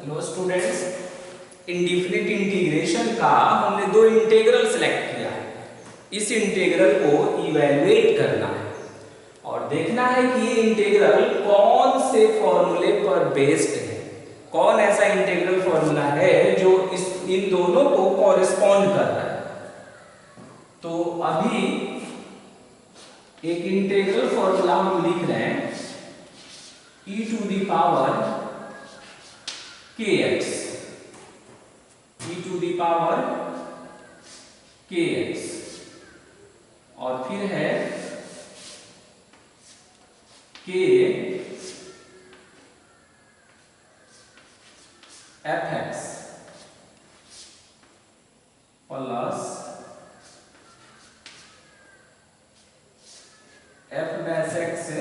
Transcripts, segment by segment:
Hello students, indefinite integration का हमने दो इंटीग्रल सेलेक्ट किया है। इस इंटीग्रल को इवैल्यूएट करना है और देखना है कि ये इंटीग्रल कौन से फॉर्मूले पर बेस्ड है, कौन ऐसा इंटीग्रल फॉर्मूला है जो इन दोनों को कॉरेस्पॉन्ड कर रहा है। तो अभी एक इंटीग्रल फॉर्मूला हम लिख रहे हैं e to the power kx, e to the power kx, और फिर है k fx plus f dash x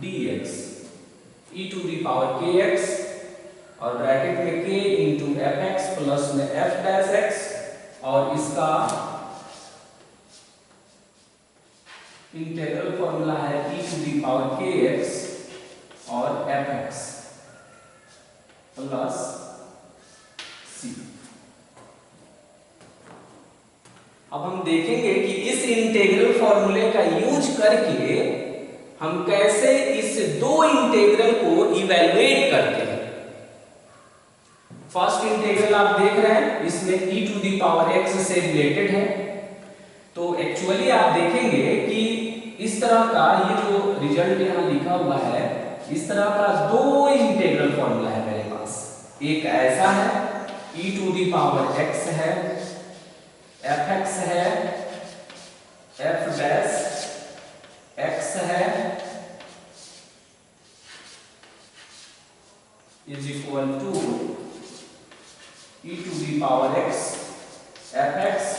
dx, e to the power kx और ब्रैकेट में k into f x plus में f डैश x और इसका integral formula है e to the power kx और fx प्लस c। अब हम देखेंगे कि इस इंटीग्रल फॉर्मूले का यूज करके हम कैसे इस दो इंटीग्रल को इवैल्यूएट करते हैं। फर्स्ट इंटीग्रल आप देख रहे हैं, इसमें e to the power x से रिलेटेड है। तो एक्चुअली आप देखेंगे कि इस तरह का ये जो रिजल्ट यहां लिखा हुआ है, इस तरह का दो इंटीग्रल फॉर्मूला है मेरे पास। एक ऐसा है e to the power x है, fx है, f डैश x है is equal to e to the power x fx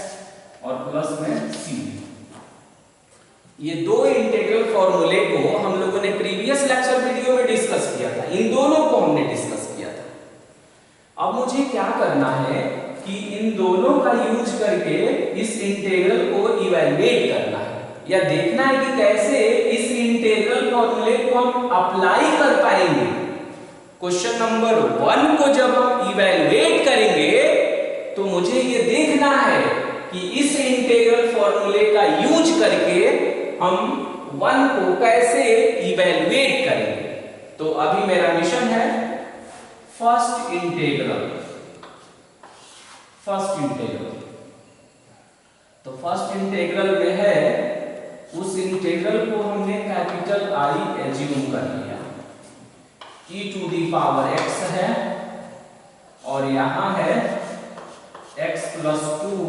और प्लस में c। ये दो इंटीग्रल फॉर्मूले को हम लोगों ने प्रीवियस लेक्चर वीडियो में डिस्कस किया था, इन दोनों को हमने डिस्कस किया था। अब मुझे क्या करना है कि इन दोनों का यूज करके इस इंटीग्रल को इवैल्यूएट करना है या देखना है कि कैसे इस इंटीग्रल फॉर्मूले को हम अप्लाई कर पाएंगे। क्वेश्चन नंबर 1 को जब हम इवैल्यूएट करेंगे तो मुझे ये देखना है कि इस इंटीग्रल फॉर्मूले का यूज करके हम 1 को कैसे इवैल्यूएट करेंगे। तो अभी मेरा मिशन है फर्स्ट इंटीग्रल। तो फर्स्ट इंटीग्रल में है, उस इंटीग्रल को हमने कैपिटल I एज्यूम कर लिया। e to the power x है और यहां है x प्लस 2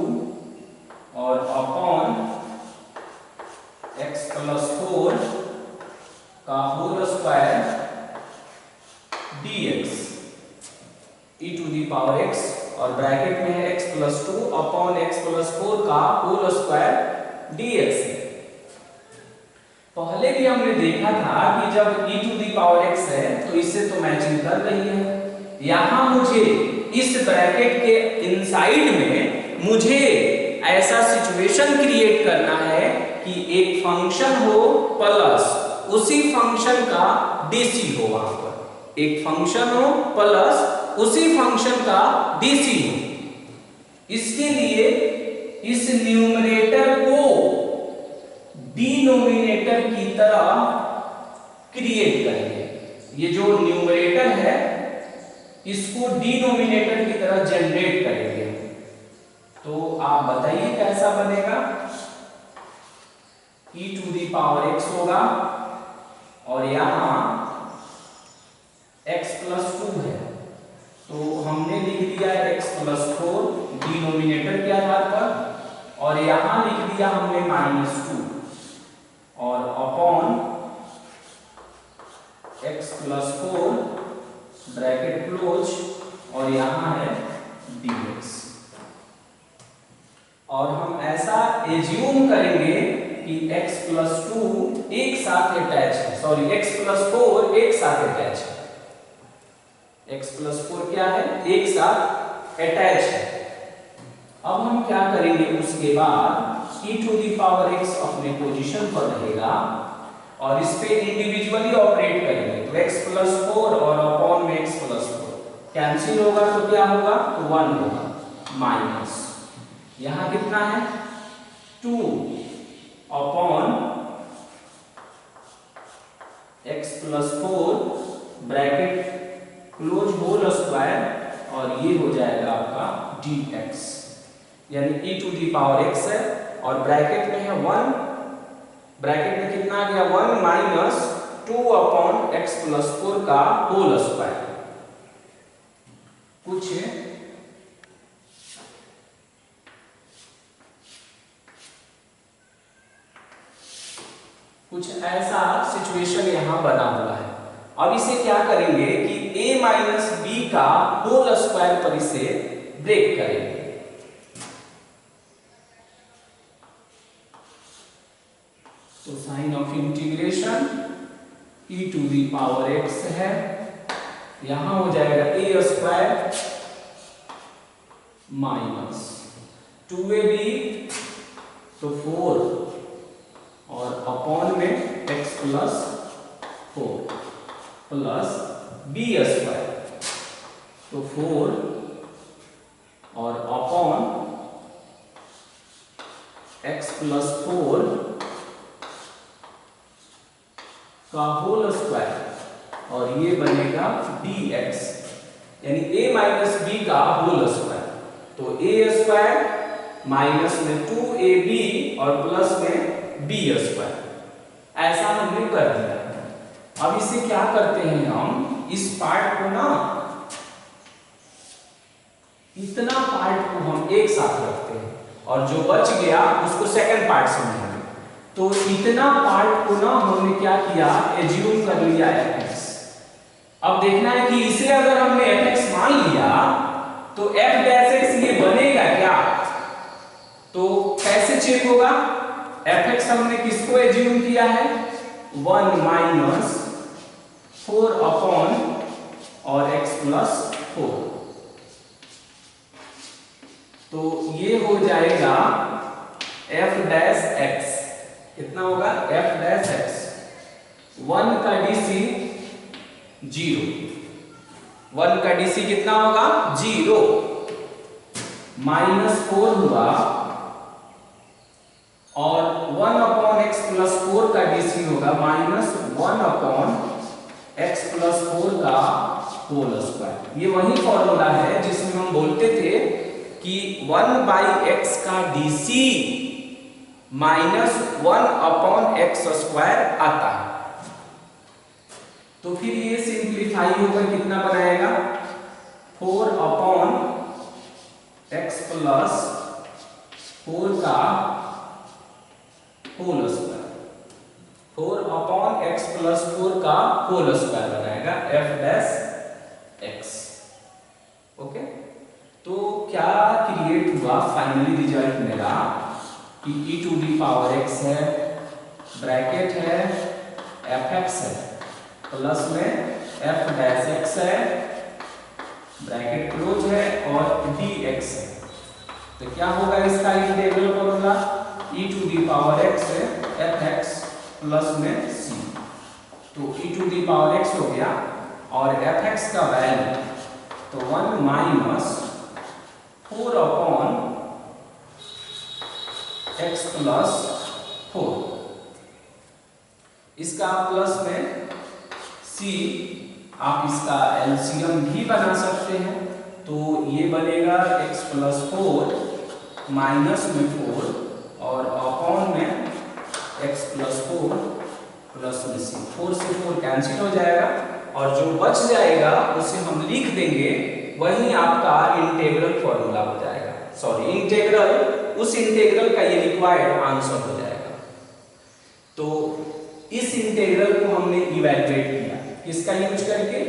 और अपॉन x प्लस 4 का whole square dx, e to the power x और ब्रैकेट में है x plus 2 upon x plus 4 का होल स्क्वायर dx। पहले भी हमने देखा था कि जब e to the power x है तो इससे तो मैचिंग कर रही है। यहां मुझे इस ब्रैकेट के इनसाइड में मुझे ऐसा सिचुएशन क्रिएट करना है कि एक फंक्शन हो प्लस उसी फंक्शन का डीसी हो, वहां पर एक फंक्शन हो प्लस उसी फंक्शन का डीसी हो। इसके लिए इस न्यूमरेटर को डिनोमिनेटर की तरह क्रिएट करेंगे। ये जो न्यूमरेटर है इसको डिनोमिनेटर की तरह जनरेट करेंगे। तो आप बताइए कैसा बनेगा। e to the power x होगा और यहां x प्लस 2 है, तो हमने लिख दिया x प्लस 4 डिनोमिनेटर के आधार पर और यहां लिख दिया हमने -2 और upon x plus 4 bracket close और यहां है dx। और हम ऐसा एज्यूम करेंगे कि x प्लस 2 एक साथ अटैच है, सॉरी x प्लस 4 एक साथ अटैच है। x प्लस 4 क्या है, एक साथ अटैच है। अब हम क्या करेंगे, उसके बाद e to the power x अपने पोजीशन पर रहेगा और इस पे इंडिविजुअली ऑपरेट करेंगे तो x+4 और अपॉन में x+4 कैंसिल होगा तो क्या होगा 1 होगा माइनस यहां कितना है 2 upon x+4 bracket close whole square और ये हो जाएगा आपका dx यानी e⁻x है और ब्रैकेट में है 1 ब्रैकेट में कितना आ गया 1 माइनस 2 अपॉन x+4 का होल स्क्वायर कुछ ऐसा सिचुएशन यहां बना हुआ है। अब इसे क्या करेंगे कि a माइनस बी का होल स्क्वायर पर इसे ब्रेक करेंगे। तो साइन ऑफ इंटीग्रेशन e⁻x है यहां हो जाएगा a स्क्वायर माइनस 2ab तो 4 और अपॉन में x+4 प्लस b स्क्वायर तो 4 और अपॉन x+4 का होल स्क्वायर और ये बनेगा dx यानी a माइनस बी का होल स्क्वायर तो a स्क्वायर माइनस में 2ab और प्लस में b स्क्वायर ऐसा हमने कर दिया। अब इसे क्या करते हैं हम इस पार्ट को ना इतना पार्ट को हम एक साथ रखते हैं और जो बच गया उसको सेकंड पार्ट समझेंगे। तो इतना पार्ट को ना हमने क्या किया एज्यूम कर लिया fx। अब देखना है कि इसे अगर हमने fx मान लिया तो f'(x) ये बनेगा क्या तो कैसे चेक होगा fx हमने किसको एज्यूम किया है 1 माइनस 4 अपॉन और x+4 तो ये हो जाएगा f'(x) कितना होगा f'(x) 1 का DC 0 1 का DC कितना होगा 0 -4 हुआ और 1 अपॉन x+4 का DC होगा -1 अपॉन x+4 का होल स्क्वायर। ये वही फॉर्मूला है जिसमें हम बोलते थे कि 1/x का DC -1 अपॉन x² आता है। तो फिर ये सिंप्लीफाई होकर कितना बनाएगा 4 अपॉन x+4 का होल स्क्वायर 4 अपॉन x+4 का होल स्क्वायर बनाएगा f'(x). ओके तो क्या क्रिएट हुआ फाइनली रिजल्ट मेरा कि e⁻x है ब्रैकेट है fx है प्लस में f'(x) है ब्रैकेट क्लोज है और dx है। तो क्या होगा इसका इंटीग्रल फॉर्मूला e⁻x है fx प्लस में c तो e⁻x हो गया और fx का वैल्यू तो 1 माइनस 4 अपॉन x+4 इसका प्लस में c आप इसका एलसीएम भी बना सकते हैं तो ये बनेगा x+4 माइनस में 4 और अपॉन में x+4 प्लस में c 4 से 4 कैंसिल हो जाएगा और जो बच जाएगा उसे हम लिख देंगे वही आपका इंटीग्रल फॉर्मूला हो जाएगा सॉरी इंटीग्रल उस इंटीग्रल का ये रिक्वायर्ड आंसर हो जाएगा। तो इस इंटीग्रल को हमने इवैल्यूएट किया किसका यूज करके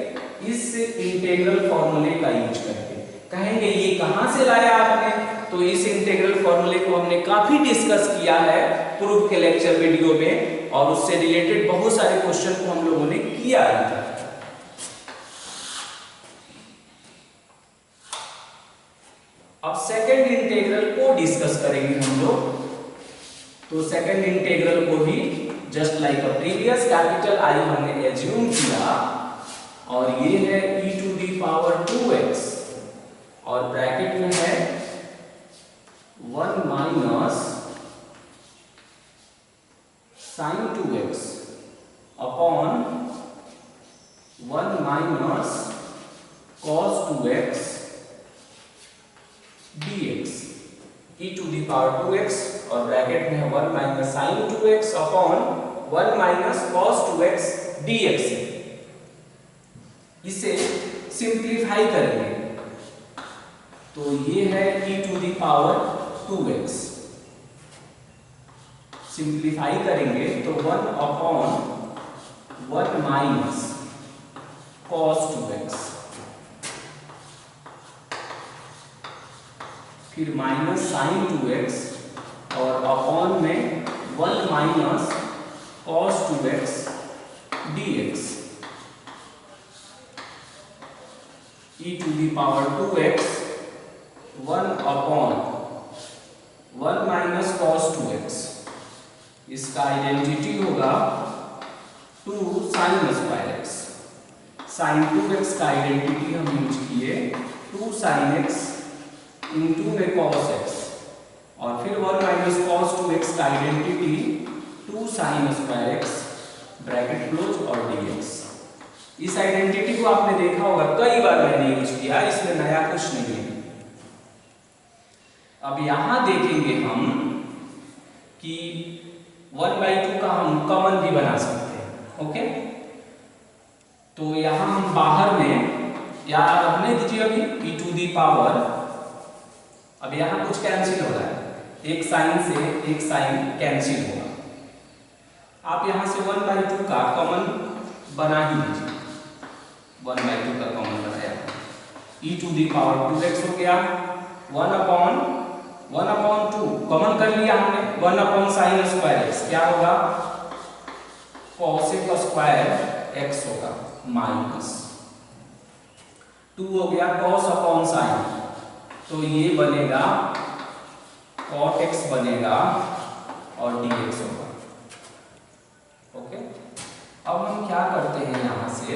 इस इंटीग्रल फॉर्मूले का यूज करके। कहेंगे ये कहां से लाया आपने तो इस इंटीग्रल फॉर्मूले को हमने काफी डिस्कस किया है पूर्व के लेक्चर वीडियो में और उससे रिलेटेड बहुत सारे क्वेश्चन को हम लोगों ने किया था। अब सेकंड इंटीग्रल को डिस्कस करेंगे हम लोग तो सेकंड इंटीग्रल को भी just like a previous capital I हमने एज्यूम किया और ये है e to the power 2x और ब्रैकेट में है 1 minus sin 2x upon 1 minus cos 2x dx e to the power 2x और ब्रैकेट में है 1 minus sin 2x upon 1 minus cos 2x dx। इसे सिंप्लीफाई करेंगे तो ये है e to the power 2x, simplify करेंगे तो 1 अपॉन 1 माइनस cos 2x, फिर माइनस sin 2x और अपॉन में 1 minus cos 2x dx e to the power 2x 1 upon 1 minus cos 2x, इसका आइडेंटिटी होगा 2 sin square x, sin 2x का identity हम use किए 2 sin x इंटू में cos x और फिर 1 माइनस cos 2x का identity 2 sin square x bracket close और dx। इस आइडेंटिटी को आपने देखा होगा कई बार मैंने यूज किया, इसमें नया कुछ नहीं है। अब यहां देखेंगे हम कि 1/2 का हम कॉमन भी बना सकते हैं। ओके, तो यहां हम बाहर में या रहने दीजिए अभी e टू दी पावर, अब यहां कुछ कैंसिल हो रहा है, एक साइन से एक साइन कैंसिल होगा। आप यहां से 1/2 का कॉमन बना ही लीजिए, 1/2 का कॉमन बनाया e to the power 2x हो गया, 1 अपॉन 2 कॉमन कर लिया हमने, 1 अपॉन साइन स्क्वायर x क्या होगा cosec स्क्वायर x होगा माइनस 2 हो गया cos अपॉन साइन, तो ये बनेगा cot x बनेगा और dx होगा। ओके, अब हम क्या करते हैं यहां से,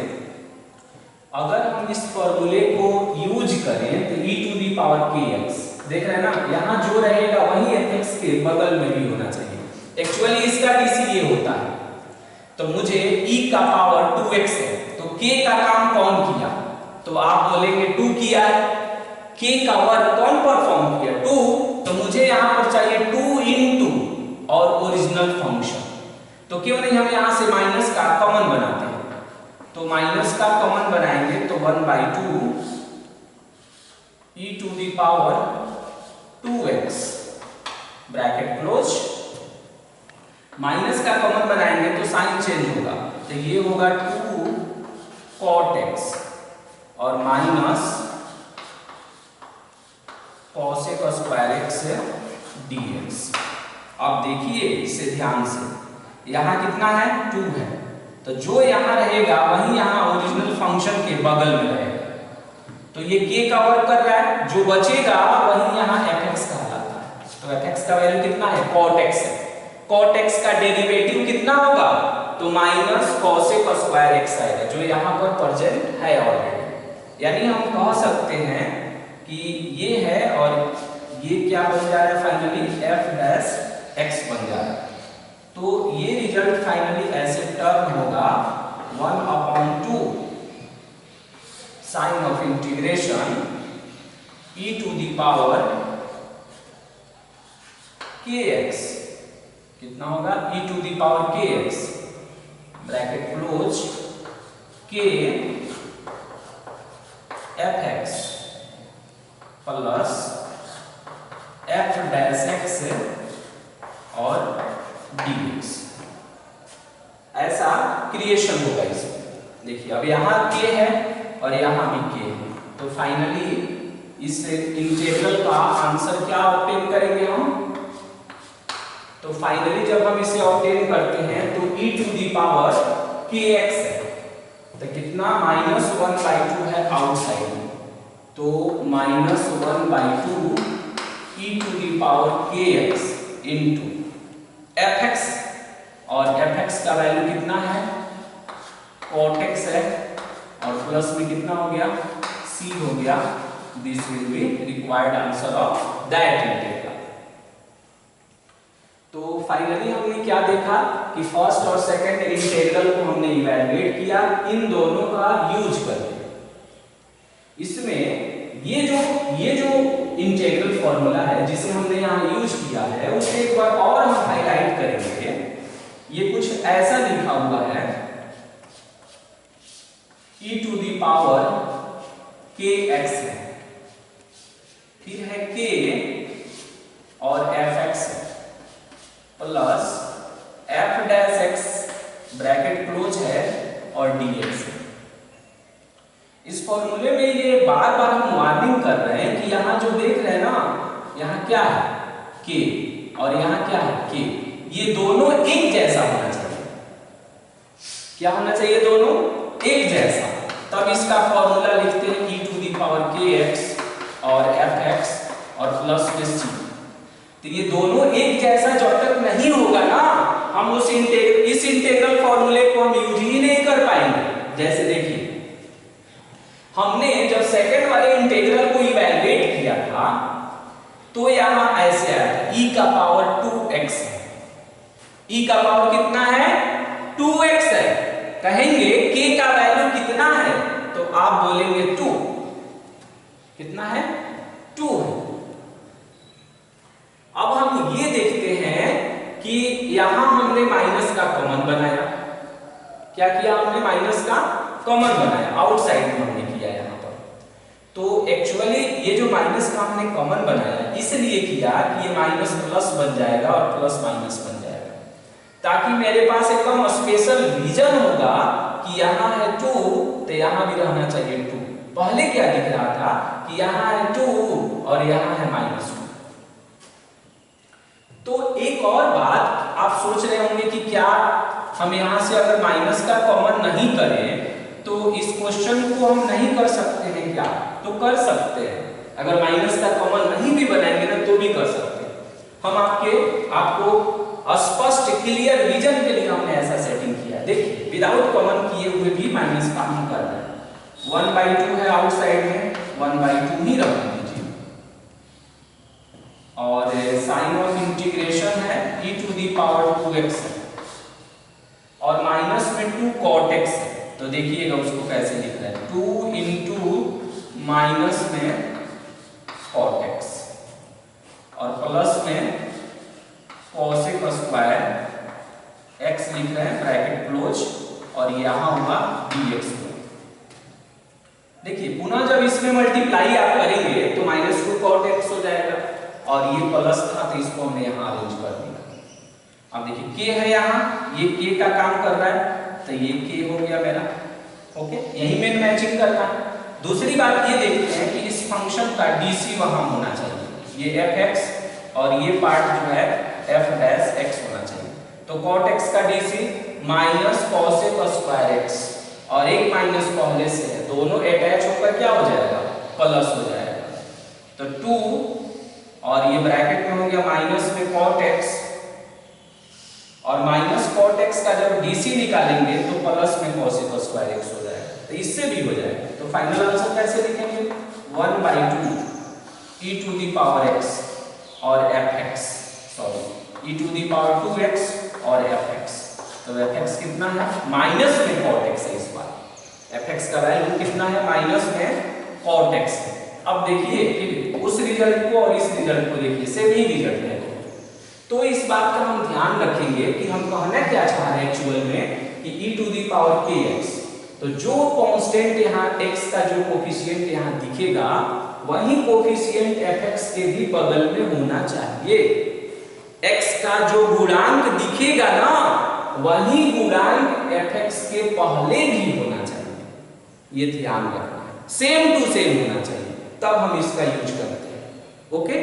अगर हम इस फॉर्मूले को यूज करें तो e to the power kx, देख रहे हैं ना, यहां जो रहेगा वही fx के बगल में भी होना चाहिए। एक्चुअली इसका इसीलिए होता है, तो मुझे e का पावर 2x है तो k का काम कौन किया, तो आप बोलेंगे 2 किया है, k का वर्क कौन परफॉर्म किया 2, तो मुझे यहां पर चाहिए 2 into और ओरिजिनल फंक्शन, तो क्यों नहीं हम यहां से माइनस का कॉमन बनाते हैं, तो माइनस का कॉमन बनाएंगे तो 1/2 e to the power 2x bracket close, minus का कॉमन बनाएंगे तो साइन चेंज होगा, तो ये होगा 2 cot x और minus cosec square x dx। अब देखिए इसे ध्यान से, यहां कितना है 2 है, तो जो यहां रहेगा वही यहां ओरिजिनल फंक्शन के बगल में रहेगा, तो ये k का वर्क कर रहा है, जो बचेगा वही यहां fx कहलाता है, तो fx का वैल्यू कितना है cot x है, cot x का डेरिवेटिव कितना होगा, तो माइनस cosec स्क्वायर x आएगा जो यहां पर प्रेजेंट है ऑलरेडी, यानी हम कह सकते हैं कि ये है और ये क्या बन जा रहा है फाइनली f डैश x बन जा रहा है, तो ये रिजल्ट फाइनली ऐसे टर्म होगा 1/2 sign of integration e to the power kx, कितना होगा e to the power kx bracket close k fx plus f dash x और dx, ऐसा क्रिएशन होगा इसमें। देखिए अब यहाँ k है और यहाँ भी k है, तो फाइनली इस इंटीग्रल का आंसर क्या ऑब्टेन करेंगे हम, तो फाइनली जब हम इसे ऑब्टेन करते हैं तो e to the power kx है, तो कितना -1/2 है आउटसाइड, तो -1/2 e to the power kx into fx, और fx fx का वैल्यू कितना है, cot x है, और प्लस में कितना हो गया, c हो गया। This will be required answer of that integral. तो फाइनली हमने क्या देखा कि फर्स्ट और सेकंड इंटीग्रल को हमने इवैल्यूएट किया इन दोनों का यूज करके। इसमें ये जो इंटीग्रल फॉर्मूला है जिसे हमने यहाँ यूज किया है उसे एक बार और हम हाईलाइट करेंगे। ये कुछ ऐसा लिखा हुआ है, e to the power kx है, फिर है k और fx है, plus f dash x bracket close है और dx है। इस फॉर्मूले में ये बार बार हम वार्निंग कर रहे हैं कि यहाँ जो देख रहे हैं ना, यहाँ क्या है k और यहाँ क्या है k, ये दोनों एक जैसा होना चाहिए। क्या होना चाहिए, दोनों एक जैसा। तब इसका फॉर्मूला लिखते हैं e to the power kx और fx और प्लस में c। तो ये दोनों एक जैसा जब तक नहीं होगा ना, हम इस इंटीग्रल फॉर्मूले को हम यूज ही नहीं कर पाएंगे। जैसे देखिए, हमने जब सेकंड वाले इंटीग्रल को इवैल्यूएट किया था तो यहां ऐसे आया था e का पावर 2x है। e का पावर कितना है, 2x है। कहेंगे k का वैल्यू कितना है, तो आप बोलेंगे 2। कितना है, 2 है। अब हम ये देखते हैं कि यहां हमने माइनस का कॉमन बनाया। क्या किया हमने, माइनस का कॉमन बनाया, आउटसाइड में हमने किया यहाँ पर। तो एक्चुअली ये जो माइनस का हमने कॉमन बनाया इसलिए किया कि ये माइनस प्लस बन जाएगा और प्लस माइनस बन जाएगा, ताकि मेरे पास एकदम स्पेशल रीजन होगा कि यहाँ है 2 तो यहाँ भी रहना चाहिए 2। पहले क्या दिख रहा था कि यहाँ है 2 और यहाँ है -2। तो एक और बात आप सोच रहे होंगे कि क्या हम यहाँ से अगर माइनस का कॉमन नहीं करें तो इस क्वेश्चन को हम नहीं कर सकते हैं क्या? तो कर सकते हैं। अगर माइनस का कॉमन नहीं भी बनाएंगे ना तो भी कर सकते हैं। हम आपको स्पष्ट क्लियर विजन के लिए हमने ऐसा सेटिंग किया। देखिए, विदाउट कॉमन किए हुए भी माइनस का हम कर रहे हैं। 1/2 है आउटसाइड में, 1/2 ही रख दीजिए। और साइन ऑफ इंटीग्रेशन है e to the power 2x है और माइनस में 2 cot x है। तो देखिएगा उसको कैसे लिख रहे हैं, 2 इंटू माइनस में cot x और प्लस में cosec स्क्वायर x लिख रहे हैं ब्रैकेट क्लोज और यहाँ होगा dx। देखिए, पुनः जब इसमें मल्टीप्लाई आप करेंगे तो -2 cot x हो जाएगा और ये प्लस था तो इसको हमने यहाँ अरेंज कर दिया। अब देखिए k है यहाँ, ये k का काम कर रहा है तो ये k हो गया मेरा। ओके, यही मेन मैचिंग करना है। दूसरी बात ये देखते हैं कि इस फंक्शन का dc वहां होना चाहिए। ये fx और ये पार्ट जो है f डैश x होना चाहिए। तो cot x का dc minus cosec square x और एक माइनस पहले से है, दोनों अटैच होकर क्या हो जाएगा, प्लस हो जाएगा। तो 2 और ये ब्रैकेट में हो गया माइनस में cot x और माइनस cot x का जब dc निकालेंगे तो प्लस में cosec स्क्वायर x हो जाएगा। तो इससे भी हो जाएगा। तो फाइनल आंसर कैसे लिखेंगे, 1/2 e to the power x और fx, sorry e to the power 2x और fx। तो fx कितना है, माइनस में cot x है। इस बार fx का वैल्यू कितना है, माइनस में cot x है। अब देखिए फिर उस रिजल्ट को और इस रिजल्ट को देखिए, सेम ही रिजल्ट है। तो इस बात का हम ध्यान रखेंगे कि हम कहना क्या चाह रहे हैं एक्चुअल में कि e to the power kx। तो जो कांस्टेंट यहाँ x का जो कोफिशिएंट यहाँ दिखेगा वही कोफिशिएंट fx के भी बगल में होना चाहिए। x का जो गुणांक दिखेगा ना वही गुणांक fx के पहले भी होना चाहिए। ये ध्यान रखना है, सेम टू सेम होना चाहिए, तब हम इसका यूज करते हैं। ओके।